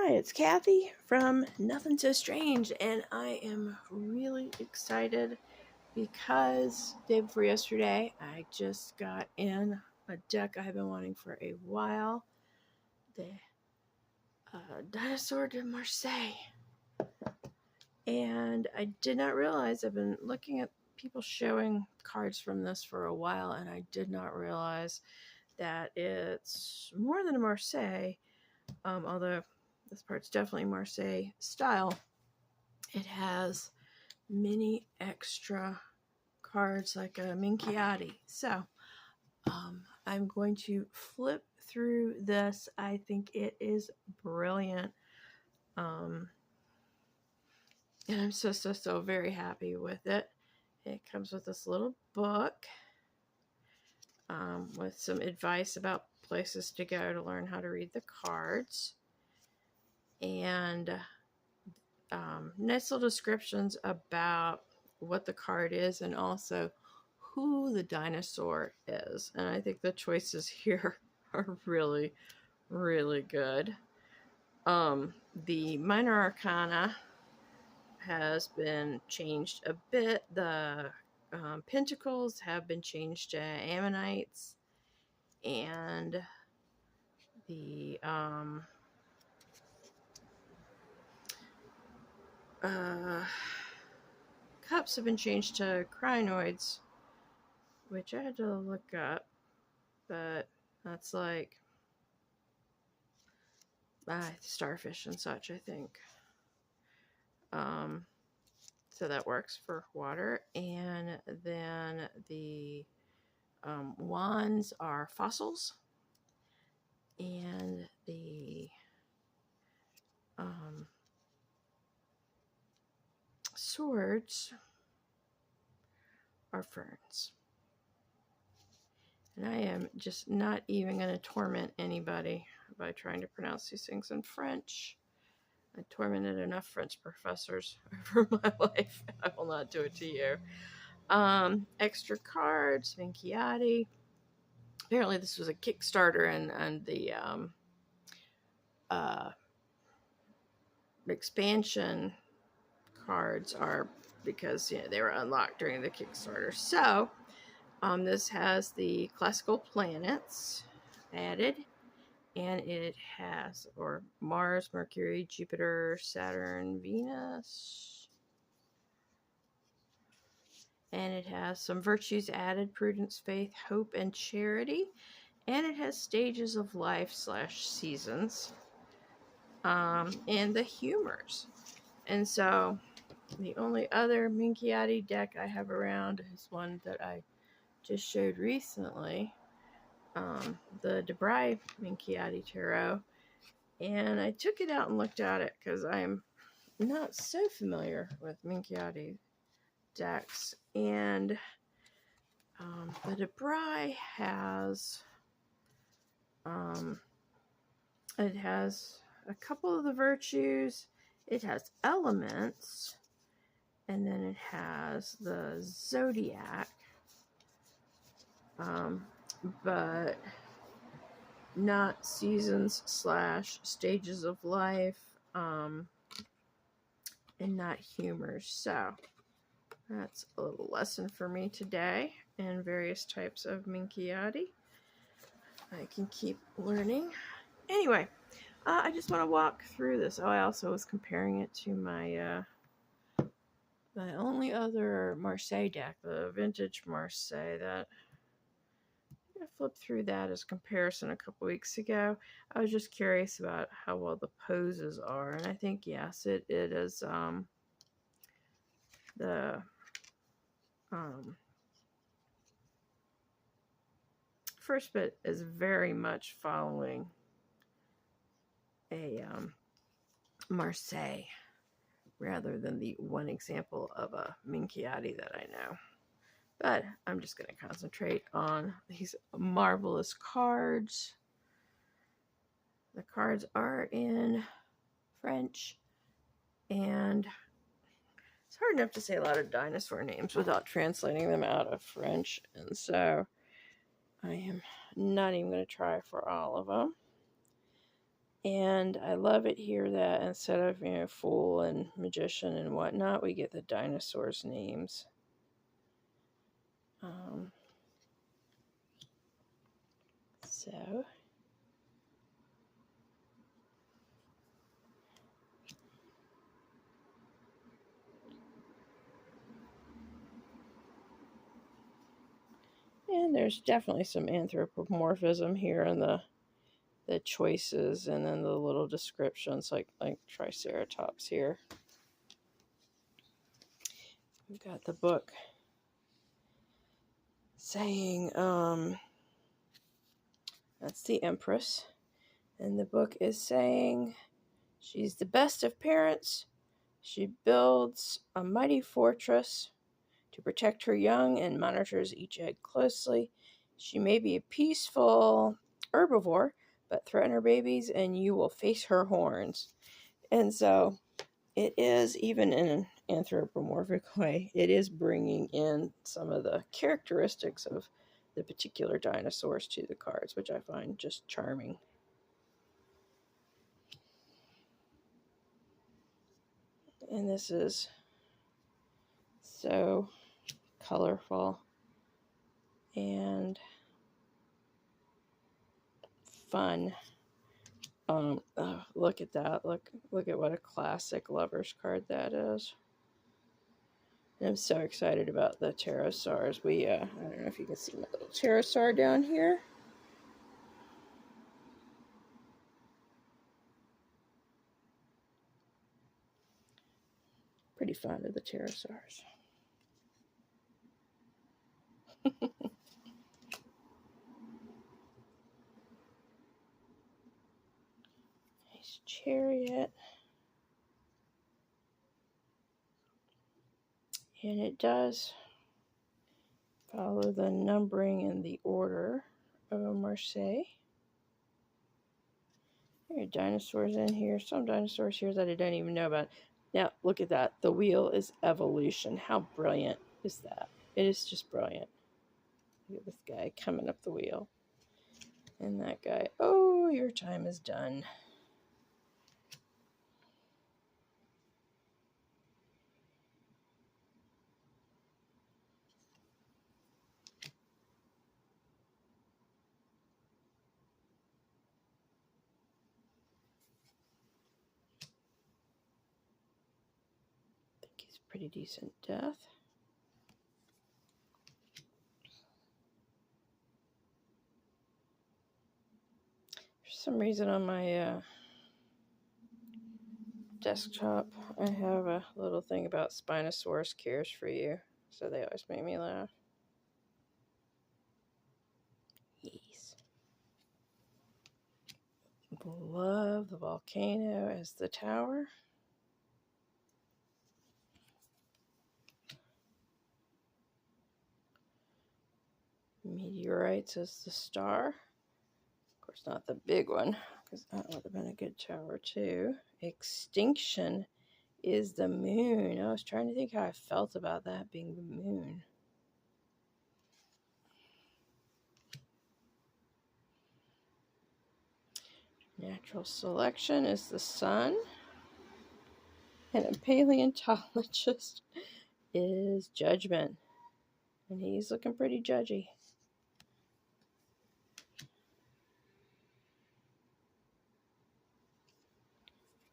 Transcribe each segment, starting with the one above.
Hi, it's Kathy from Nothing So Strange, and I am really excited because day before yesterday, I just got in a deck I have been wanting for a while, the Dinosavres de Marseille, and I did not realize, I've been looking at people showing cards from this for a while, and I did not realize that it's more than a Marseille, although this part's definitely Marseille style. It has many extra cards like a Minchiati. So I'm going to flip through this. I think it is brilliant. And I'm so very happy with it. It comes with this little book with some advice about places to go to learn how to read the cards. And nice little descriptions about what the card is and also who the dinosaur is. And I think the choices here are really, really good. The minor arcana has been changed a bit. The pentacles have been changed to ammonites, and the cups have been changed to crinoids, which I had to look up, but that's like starfish and such, I think. So that works for water. And then the wands are fossils, and the swords are ferns. And I am just not even going to torment anybody by trying to pronounce these things in French. I tormented enough French professors over my life. I will not do it to you. Extra cards, Minchiati. Apparently this was a Kickstarter, and the expansion cards are because they were unlocked during the Kickstarter. So this has the classical planets added, and it has Mars, Mercury, Jupiter, Saturn, Venus, and it has some virtues added: prudence, faith, hope, and charity. And it has stages of life / seasons, and the humors. And so the only other Minchiati deck I have around is one that I just showed recently, the Debray Minchiati Tarot. And I took it out and looked at it because I am not so familiar with Minchiati decks. And the Debray has it has a couple of the virtues, it has elements, and then it has the zodiac, but not seasons / stages of life, and not humors. So that's a little lesson for me today in various types of Minchiati. I can keep learning. Anyway, I just want to walk through this. Oh, I also was comparing it to my my only other Marseille deck, the vintage Marseille. That I flipped through that as comparison a couple weeks ago. I was just curious about how well the poses are, and I think yes, it is the first bit is very much following a Marseille rather than the one example of a Minchiati that I know. But I'm just going to concentrate on these marvelous cards. The cards are in French, and it's hard enough to say a lot of dinosaur names without translating them out of French, and so I am not even going to try for all of them. And I love it here that instead of, you know, fool and magician and whatnot, we get the dinosaurs' names. So and there's definitely some anthropomorphism here in the choices and then the little descriptions like Triceratops here. We've got the book saying that's the Empress, and the book is saying she's the best of parents. She builds a mighty fortress to protect her young and monitors each egg closely. She may be a peaceful herbivore, but threaten her babies and you will face her horns. And so it is, even in an anthropomorphic way, it is bringing in some of the characteristics of the particular dinosaurs to the cards, which I find just charming. And this is so colorful and fun. Oh, look at that. Look at what a classic lover's card that is. And I'm so excited about the pterosaurs. I don't know if you can see my little pterosaur down here. Pretty fond of the pterosaurs. Nice chariot. And it does follow the numbering and the order of Marseille. There are dinosaurs in here. Some dinosaurs here that I don't even know about. Now, look at that. The wheel is evolution. How brilliant is that? It is just brilliant. Look at this guy coming up the wheel. And that guy, oh, your time is done. I think he's a pretty decent death. For some reason on my desktop, I have a little thing about Spinosaurus cares for you. So they always make me laugh. Yes. Love the volcano as the tower. Meteorites as the star. Of course, not the big one, because that would have been a good tower too. Extinction is the moon. I was trying to think how I felt about that being the moon. Natural selection is the sun. And a paleontologist is judgment. And he's looking pretty judgy.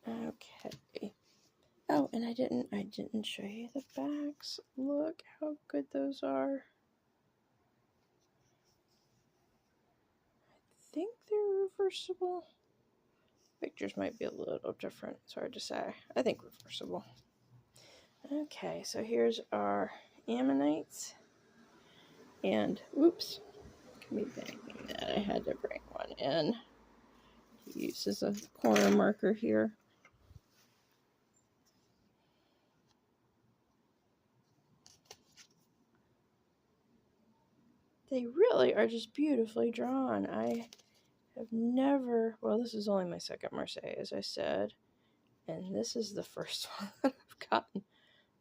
Okay. Oh, and I didn't show you the backs. Look how good those are. I think they're reversible. Pictures might be a little different. It's hard to say. I think reversible. Okay, so here's our ammonites. And, oops, can be thinking that I had to bring one in to use as a corner marker here. They really are just beautifully drawn. I have never, well, this is only my second Marseille, as I said, and this is the first one that I've gotten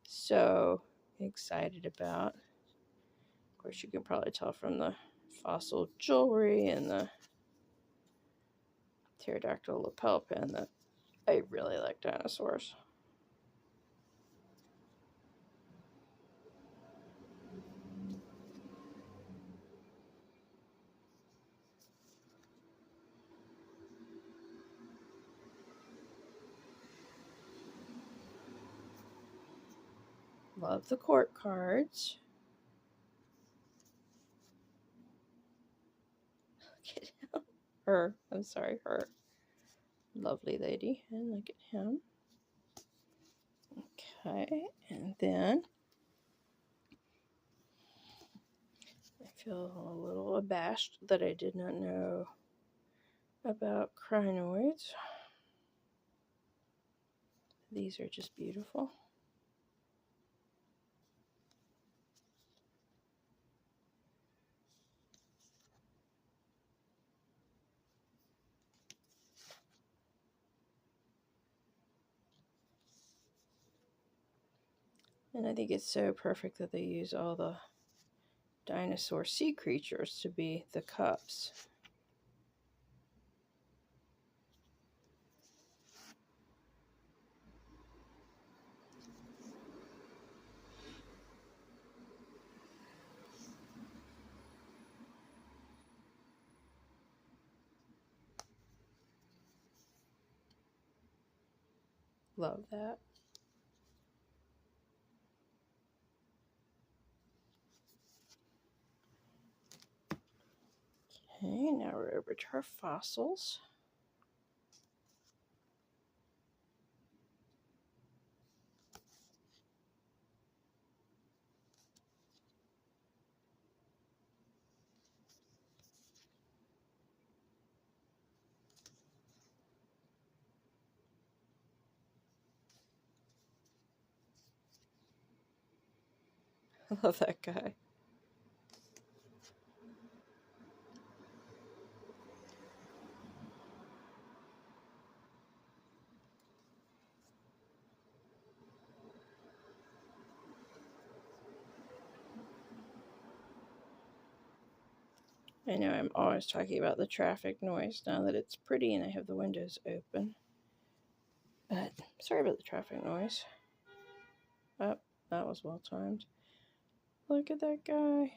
so excited about. Of course, you can probably tell from the fossil jewelry and the pterodactyl lapel pin that I really like dinosaurs. Love the court cards. Look at him. Her. I'm sorry, her. Lovely lady. And look at him. Okay, and then I feel a little abashed that I did not know about crinoids. These are just beautiful. And I think it's so perfect that they use all the dinosaur sea creatures to be the cups. Love that. Okay, now we're over to our fossils. I love that guy. I know I'm always talking about the traffic noise now that it's pretty and I have the windows open. But sorry about the traffic noise. Oh, that was well timed. Look at that guy.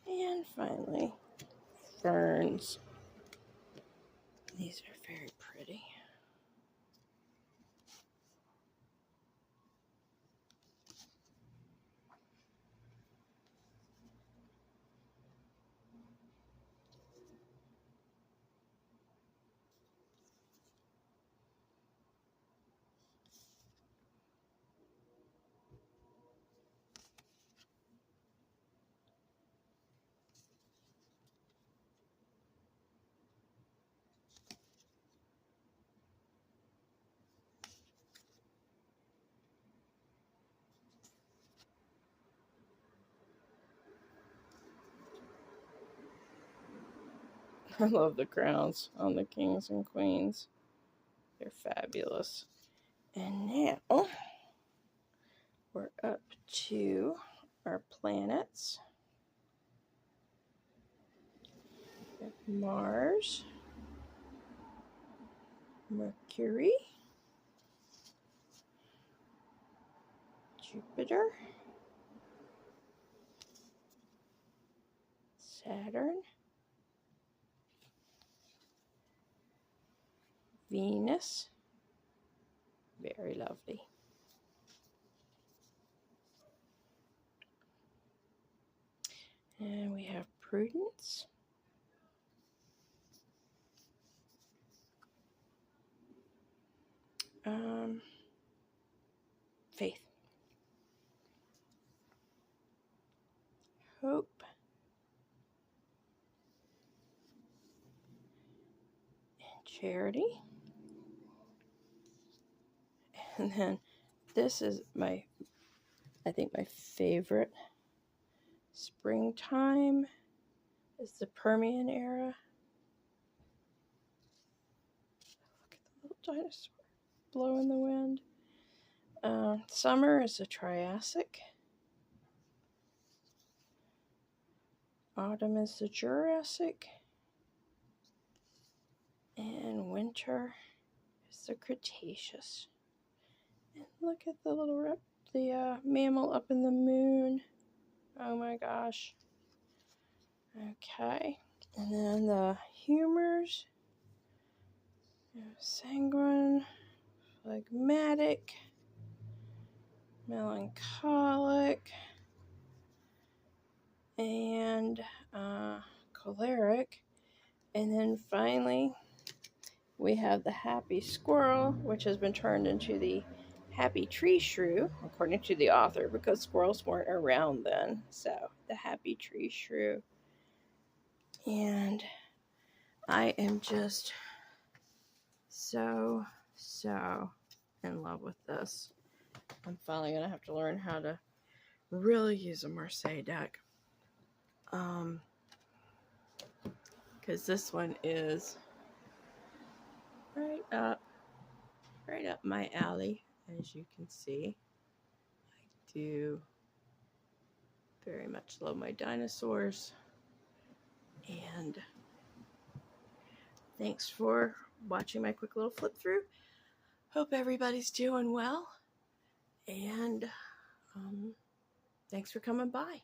And finally, ferns. These are very pretty. I love the crowns on the kings and queens. They're fabulous. And now we're up to our planets. We have Mars, Mercury, Jupiter, Saturn, Venus. Very lovely. And we have Prudence, Faith, Hope, and Charity. And then this is I think my favorite springtime is the Permian era. Look at the little dinosaur blowing the wind. Summer is the Triassic. Autumn is the Jurassic. And winter is the Cretaceous. And look at the little mammal up in the moon. Oh my gosh. Okay. And then the humors. Sanguine, phlegmatic, melancholic, and choleric. And then finally, we have the happy squirrel, which has been turned into the happy tree shrew, according to the author, because squirrels weren't around then. So, the happy tree shrew. And I am just so in love with this. I'm finally going to have to learn how to really use a Marseille deck. Because this one is right up my alley, as you can see. I do very much love my dinosaurs. And thanks for watching my quick little flip through. Hope everybody's doing well. And thanks for coming by.